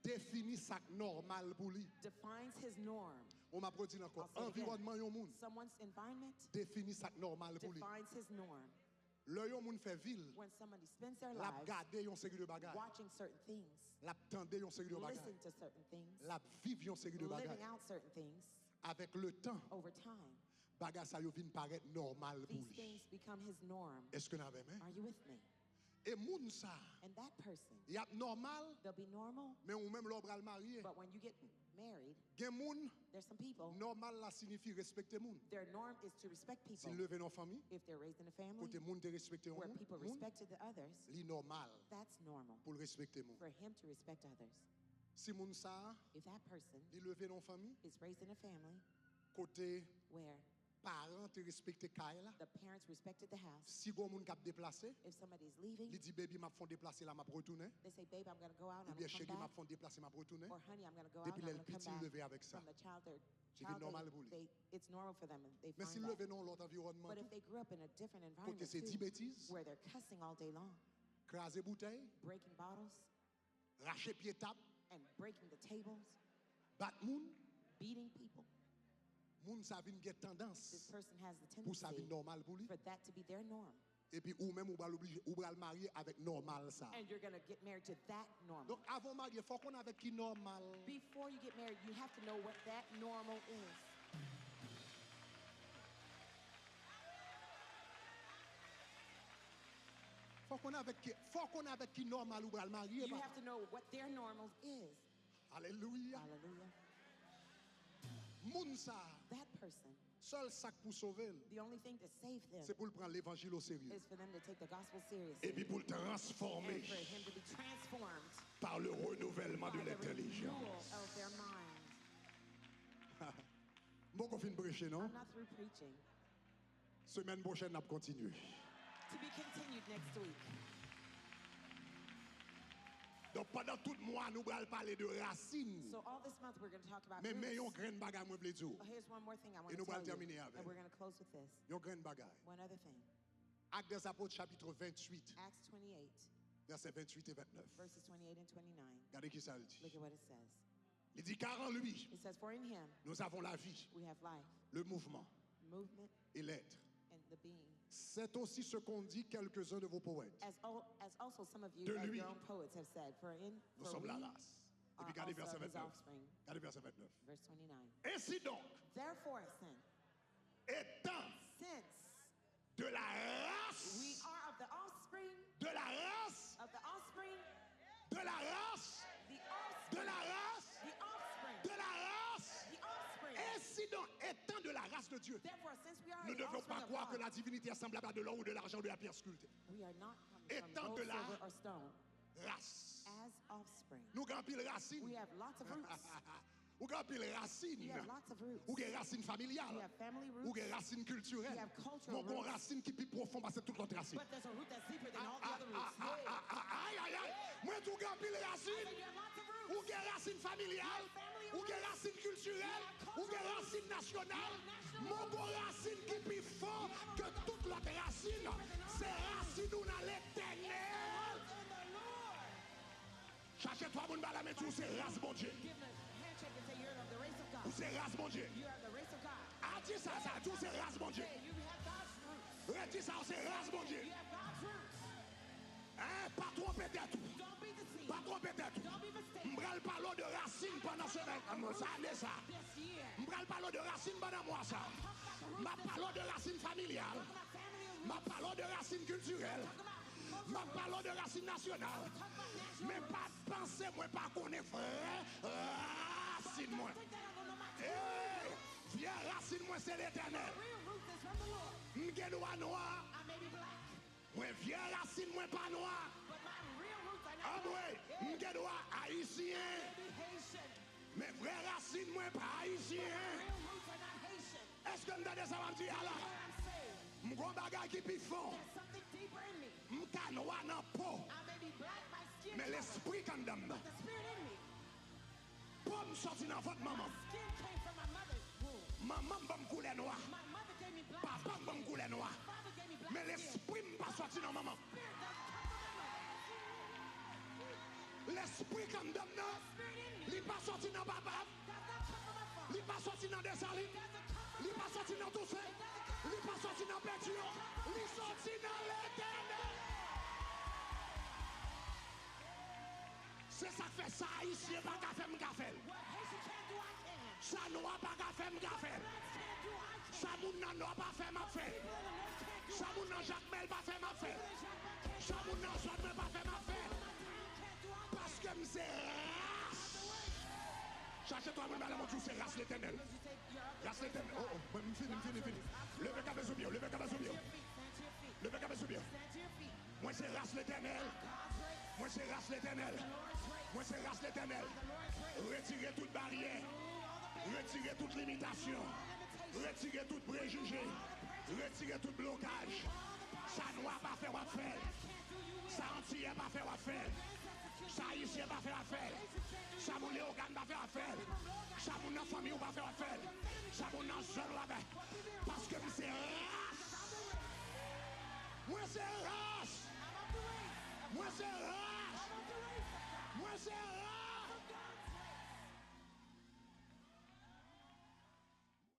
définit ça normal pour lui. defines his norm. On m'a dit encore I'll say it again. environnement yon moun Someone's environment définit ça normal pour lui. defines his norm. Le yon moun fait ville, When somebody spends their l'a lives garder yon série de bagages, watching certain things, l'a tendre yon série de bagages, listening to certain things, l'a vivre yon série de living bagages. out certain things, Avec le temps, over time, bagages ça yo vinn paraître normal pour these lui. things become his norm. Est-ce que nous avons Are you with me? Et moun ça, And that person, y a normal, they'll be normal, mais ou même l'obral marié. but when you get married, Gen moun, there's some people, normal la signifie respecter moun. their norm is to respect people. Si levé dans famille, If they're raised in a family côté moun te respecter where moun, people respected the others, li normal that's normal pour respecter moun. for him to respect others. Si moun ça, If that person li levé dans famille, is raised in a family côté where parents te respecter kay la. the parents respected the house, Si gon moun k'ap déplacer, if somebody's leaving, li dit baby m'a font déplacer là m'a retourner. they say, babe, I'm going to go out and Ou I'm bien going to chéri come m'a back. font déplacer m'a retourner. Or honey, I'm going to go out Depuis and I'm le going to petit come levé back. avec ça. From the child, their C'est child, normal pour lui. it's normal for them. And they Mais find si that. levé dans l'autre environnement, But if they grew up in a different environment côté c'est 10 too, bêtises, where they're cussing all day long, craser bouteille, breaking bottles racher pied table, and breaking the tables, bat moun, beating people, moun ça vinn gen this tendance person has the pour ça vinn tendency normal pour lui. for that to be their norm. Et puis ou même ou va l'obliger ou va le marier avec normal ça. And you're going to get married to that normal. Donc avant marier, faut qu'on avec qui normal. Before you get married, you have to know what that normal is. Faut qu'on avec qui normal ou va le marier. You have to know what their normal is. Alléluia. Hallelujah. Moun ça, That person, seul sac pour sauver, the only thing to save them c'est pour le prendre l'évangile au sérieux. is for them to take the gospel Et seriously puis pour le transformer and for him to be transformed par le renouvellement de by the renewal l'intelligence. of their mind. Bon qu'on fin prêcher, non? I'm not through preaching. Semaine prochaine, on va continuer. To be continued next week. Donc pendant tout le mois, nous allons parler de racines. So all this month we're going to talk about Mais roots. yon grain bagay moi vle dire. Oh, here's one more thing I want Et to nous allons tell you, terminer avec. and we're going to close with this. Yon grain bagay. One other thing. Actes des Apôtres chapitre 28, Acts 28, versets 28 et 29. verses 28 and 29. Regardez qui ça le dit. Look at what it says. Il dit car en lui, It says, for in him nous avons la vie, we have life, le mouvement movement, et l'être. and the being. C'est aussi ce qu'ont dit quelques-uns de vos poètes. As also some of you, De as lui, your own poets have said, Nous for sommes we la race. Et are puis regardez also verset his 29. offspring. Regardez verset 29. Verse 29. Ainsi donc, Therefore, son, étant since de la we race, are of the offspring, de la race, of the offspring, de la race, the de offspring, la race, the offspring, de la race. the offspring. Ainsi donc, étant de la race de Dieu, Therefore, since we are nous ne the devons offspring pas of croire que God, la divinité est semblable à de l'or ou de l'argent ou de la pierre sculptée. we are not coming from Étant gold, de la silver, or stone. Race. As offspring, Nous avons pile we racine. have lots of roots. Ou avons pile We racine. have lots of roots. Ou des racines We familiales. have family Ou roots, des racines we culturelles. have cultural Mon bon roots. racine qui est plus profond parce que toute l'autre racine. but there's a root that's deeper than all the other roots. Aïe, aïe, aïe. Moi, tout avons pile racine. So you have lots of Ou roots. des racines familiales. Ou des racines culturelles. Ou des racines nationales. Mon bon racine qui est plus fort que toute l'autre racine. C'est racine ou dans l'éternel. In the Lord. Cherchez-toi, mon balamé, tout c'est race, mon Dieu. Give them a handshake and say you're of the race of Ou God. c'est race, mon Dieu. You are the race of God. Ah, dis ça, tout c'est race, mon Dieu. Say you have God's roots. Dis ça, c'est race, mon Dieu. You have God's roots. Hein, pas tromper tête. Don't be deceived. Pas tromper tête. Don't be mistaken. M'bral parler de racines pendant ce ça année ça. This year. M'bral parler de racines pendant moi ça. M'a parler de racines familiales. Talk about family and M'a roots. parler de racines culturelles. Talk about M'a cultural parler de racines nationales. Talk about national Mais roots. pas penser moi pas connaître vrai racine moi. Don't think that I don't know my true Hey, viens racine moi c'est l'éternel. real roots is from the Lord. M'genois noir. I may be black, Moi viens racine moi pas noir. but my real roots are Ah not ouais, black. Yeah. m'genois haïtien. I may be Haitian. Mais vrai racine moi pas haïtien. Real roots are not Haitian. Est-ce que m'dade ça va me dire What là? I'm saying, M'gon bagay qui pi fond. there's something deeper in me. M'ka noir nan peau. I may be black by skin Mais color, l'esprit quand même. but the spirit in me. Pomme sorti dans votre maman. Skin came from my mother's womb. Maman m'a coulé noir. My mother gave me black Papa m'a coulé noir. My father gave me black Mais skin. l'esprit m'a pas sorti dans maman. Spirit doesn't come from my mother. L'esprit quand même nan. Spirit in me Li pas sorti dans papa. does not come from my father. Li pas sorti dans Desaline. Li pas sorti dans Toussaint. Li pas sorti dans Pétion. Li sorti dans l'éternel. C'est ça que fait ça ici pas qu'à faire m'gafel. What Haitian can't do, I can. Ça noir pas qu'à faire m'gafel. Blacks can't do, I can. Ça moun nan noir pas faire m'a fait. People in the north can't do, Ça moun nan Jacques Mel pas faire m'a fait. People in Jacques can't Ça mon nan soit même pas fait ma fête. Parce que c'est race. Cherchez-toi même mon Dieu, c'est race l'éternel. Race l'éternel. Oh, fini. Levez cabez sous bien, levez cabez sous bien. Levez cabez sous bien. Moi c'est race l'éternel. Moi c'est race l'éternel. Moi c'est race l'éternel. Retirez toute barrière. Retirez toute limitation. Retirez tout préjugé. Retirez tout blocage. Ça noir pas faire affaire. Ça entier pas faire affaire. Ça haïtien pas faire affaire. Ça mon léogan pas faire affaire. Ça mon famille pas faire affaire. Ça mon seul là-bas. Parce que c'est race. Moi c'est race. Moi c'est race. Moi c'est race.